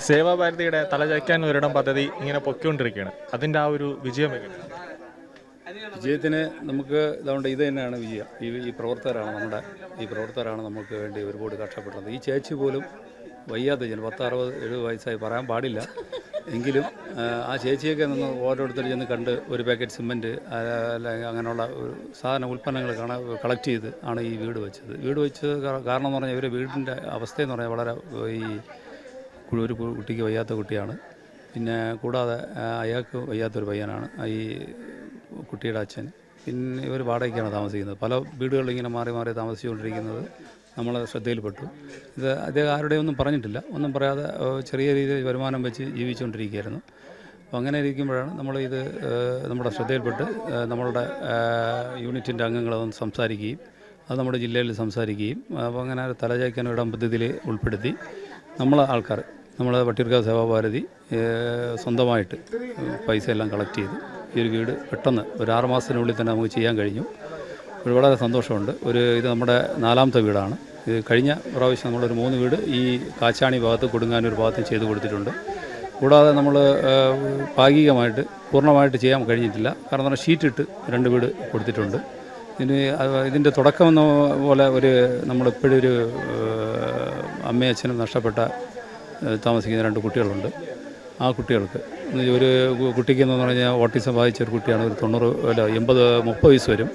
സേവാഭാരതിയുടെ തലചായ്ക്കാൻ ഒരിടം പദ്ധതി ഇങ്ങനെ പൊയ്ക്കൊണ്ടിരിക്കുകയാണ്. അതിൻ്റെ ആ ഒരു വിജയം എങ്ങനെയാണ്? വിജയത്തിന് നമുക്ക് ഇതുകൊണ്ട് ഇത് തന്നെയാണ് വിജയം. ഈ പ്രവർത്തകരാണ് നമുക്ക് വേണ്ടി ഒരുപാട് കഷ്ടപ്പെട്ടത്. ഈ ചേച്ചി പോലും വയ്യാത്ത ജനം 60-70 വയസ്സായി പറയാൻ പാടില്ല എങ്കിലും ആ ചേച്ചിയൊക്കെ നിന്ന് ഓരോരുത്തർ ചെന്ന് കണ്ട് ഒരു പാക്കറ്റ് സിമൻറ്റ് അല്ലെങ്കിൽ അങ്ങനെയുള്ള സാധന ഉൽപ്പന്നങ്ങൾ കളക്ട് ചെയ്ത് ആണ് ഈ വീട് വെച്ചത്. കാരണം എന്ന് പറഞ്ഞാൽ ഇവരുടെ വീടിൻ്റെ അവസ്ഥയെന്ന് പറഞ്ഞാൽ വളരെ ഒരു കുട്ടിക്ക് വയ്യാത്ത കുട്ടിയാണ്. പിന്നെ കൂടാതെ അയാൾക്ക് വയ്യാത്തൊരു പയ്യനാണ് ഈ കുട്ടിയുടെ അച്ഛൻ. പിന്നെ ഇവർ വാടകയ്ക്കാണ് താമസിക്കുന്നത്. പല വീടുകളിൽ ഇങ്ങനെ മാറി മാറി താമസിച്ചുകൊണ്ടിരിക്കുന്നത് നമ്മളെ ശ്രദ്ധയിൽപ്പെട്ടു. ഇത് അദ്ദേഹം ആരുടെയും ഒന്നും പറഞ്ഞിട്ടില്ല, ഒന്നും പറയാതെ ചെറിയ രീതിയിൽ വരുമാനം വെച്ച് ജീവിച്ചുകൊണ്ടിരിക്കുകയായിരുന്നു. അപ്പോൾ അങ്ങനെ ഇരിക്കുമ്പോഴാണ് നമ്മളിത് നമ്മുടെ ശ്രദ്ധയിൽപ്പെട്ട് നമ്മളുടെ യൂണിറ്റിൻ്റെ അംഗങ്ങളതൊന്ന് സംസാരിക്കുകയും അത് നമ്മുടെ ജില്ലയിൽ സംസാരിക്കുകയും അപ്പോൾ അങ്ങനെ തലചായ്ക്കാൻ ഇടം പദ്ധതിയിൽ ഉൾപ്പെടുത്തി നമ്മളെ വട്ടിയൂർക്കാവ് സേവാഭാരതി സ്വന്തമായിട്ട് പൈസ എല്ലാം കളക്ട് ചെയ്ത് ഈ ഒരു വീട് പെട്ടെന്ന് ഒരു 6 മാസത്തിനുള്ളിൽ തന്നെ നമുക്ക് ചെയ്യാൻ കഴിഞ്ഞു. വളരെ സന്തോഷമുണ്ട്. ഇത് നമ്മുടെ 4ാമത്തെ വീടാണ്. ഇത് കഴിഞ്ഞ പ്രാവശ്യം നമ്മളൊരു 3 വീട് ഈ കാച്ചാണി ഭാഗത്ത് കൊടുങ്ങാനൂർ ഭാഗത്ത് ചെയ്ത് കൊടുത്തിട്ടുണ്ട്. കൂടാതെ നമ്മൾ ഭാഗികമായിട്ട് പൂർണ്ണമായിട്ട് ചെയ്യാൻ കഴിഞ്ഞിട്ടില്ല. കാരണം പറഞ്ഞാൽ ഷീറ്റിട്ട് 2 വീട് കൊടുത്തിട്ടുണ്ട്. ഇതിൻ്റെ തുടക്കം എന്ന പോലെ നമ്മളിപ്പോഴും ഒരു അമ്മയും അച്ഛനും നഷ്ടപ്പെട്ട താമസിക്കുന്ന 2 കുട്ടികളുണ്ട്. ആ കുട്ടികൾക്ക് ഒരു കുട്ടിക്കെന്ന് പറഞ്ഞാൽ ഓട്ടിസം ബാധിച്ച ഒരു കുട്ടിയാണ്. ഒരു 30 വയസ്സ് വരും.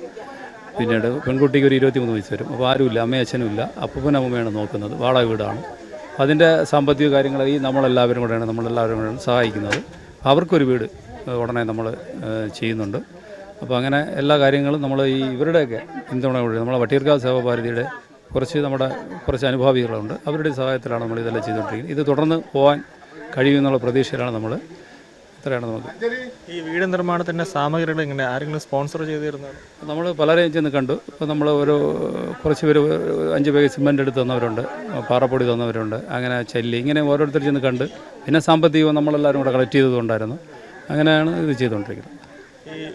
പിന്നീട് പെൺകുട്ടിക്ക് ഒരു 23 വയസ്സ് വരും. അപ്പോൾ ആരുമില്ല, അമ്മയും അച്ഛനും ഇല്ല. അപ്പൂപ്പനും അമ്മയാണ് നോക്കുന്നത്. വാടക വീടാണ്. അതിൻ്റെ സാമ്പത്തിക കാര്യങ്ങൾ നമ്മളെല്ലാവരും കൂടെയാണ് സഹായിക്കുന്നത്. അവർക്കൊരു വീട് ഉടനെ നമ്മൾ ചെയ്യുന്നുണ്ട്. അപ്പോൾ അങ്ങനെ എല്ലാ കാര്യങ്ങളും നമ്മൾ ഇവരുടെയൊക്കെ പിന്തുണ കൂടി നമ്മളെ വട്ടിയൂർക്കാവ് സേവാഭാരതിയുടെ കുറച്ച് അനുഭാവികളുണ്ട്. അവരുടെ സഹായത്തിലാണ് നമ്മൾ ഇതെല്ലാം ചെയ്തുകൊണ്ടിരിക്കുന്നത്. ഇത് തുടർന്ന് പോകാൻ കഴിയുമെന്നുള്ള പ്രതീക്ഷയിലാണ് നമ്മൾ. ഇത്രയാണ് നമുക്ക്. ഈ വീട് നിർമ്മാണത്തിൻ്റെ സാമഗ്രികൾ ഇങ്ങനെ ആരെങ്കിലും സ്പോൺസർ ചെയ്തിരുന്നത്? നമ്മൾ പലരെയും ചെന്ന് കണ്ടു. ഇപ്പോൾ നമ്മൾ കുറച്ച് പേര് 5 ബാഗ് സിമൻ്റ് എടുത്ത് തന്നവരുണ്ട്, പാറപ്പൊടി തന്നവരുണ്ട്, അങ്ങനെ ചെല്ലി ഇങ്ങനെ ഓരോരുത്തർ ചെന്ന് കണ്ട്. പിന്നെ സാമ്പത്തികവും നമ്മളെല്ലാവരും കൂടെ കളക്ട് ചെയ്തുകൊണ്ടായിരുന്നു. അങ്ങനെയാണ് ഇത് ചെയ്തുകൊണ്ടിരിക്കുന്നത്.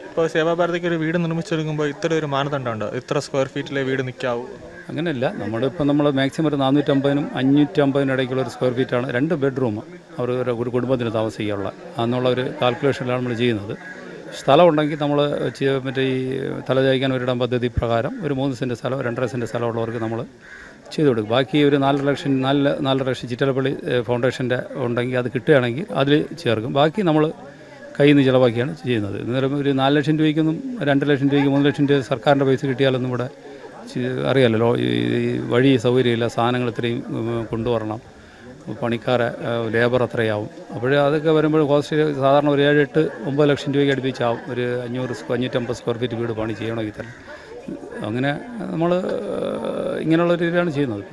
ഇപ്പോൾ സേവാഭാരതിക്ക് ഒരു വീട് നിർമ്മിച്ചെടുക്കുമ്പോൾ ഇത്ര ഒരു മാനദണ്ഡമുണ്ട്, ഇത്ര സ്ക്വയർ ഫീറ്റിലെ വീട് നിൽക്കാവൂ? അങ്ങനെയല്ല. നമ്മൾ മാക്സിമം ഒരു 450-നും 550-നും ഇടയ്ക്കുള്ള ഒരു സ്ക്വയർ ഫീറ്റാണ് 2 ബെഡ്റൂം ഒരു കുടുംബത്തിന് താമസിക്കാനുള്ള എന്നുള്ള ഒരു കാൽക്കുലേഷനിലാണ് നമ്മൾ ചെയ്യുന്നത്. സ്ഥലമുണ്ടെങ്കിൽ നമ്മൾ മറ്റേ ഈ തലചായ്ക്കാൻ ഒരിടം പദ്ധതി പ്രകാരം ഒരു 3 സെൻറ്റ് സ്ഥലം 2.5 സെൻറ്റ് സ്ഥലമുള്ളവർക്ക് നമ്മൾ ചെയ്തു കൊടുക്കും. ബാക്കി ഒരു 4 ലക്ഷം ചിറ്റലപ്പള്ളി ഫൗണ്ടേഷൻ്റെ ഉണ്ടെങ്കിൽ അത് കിട്ടുകയാണെങ്കിൽ അതിൽ ചേർക്കും. ബാക്കി നമ്മൾ കയ്യിൽ നിന്ന് ചിലവാക്കിയാണ് ചെയ്യുന്നത്. അന്നേരം ഒരു 4 ലക്ഷം രൂപയ്ക്കൊന്നും 2 ലക്ഷം രൂപയ്ക്ക് 3 ലക്ഷം രൂപ സർക്കാരിൻ്റെ പൈസ കിട്ടിയാലൊന്നും ഇവിടെ അറിയാമല്ലോ. ഈ വഴി സൗകര്യമില്ല, സാധനങ്ങൾ ഇത്രയും കൊണ്ടുവരണം, പണിക്കാരെ ലേബർ അത്രയാവും. അതൊക്കെ വരുമ്പോൾ കോസ്റ്റ് സാധാരണ ഒരു 7-8-9 ലക്ഷം രൂപയ്ക്ക് അടുപ്പിച്ചാവും ഒരു 550 സ്ക്വയർ ഫീറ്റ് വീട് പണി ചെയ്യണമെങ്കിൽ തന്നെ. അങ്ങനെ നമ്മൾ ഇങ്ങനെയുള്ള രീതിയിലാണ് ചെയ്യുന്നത്.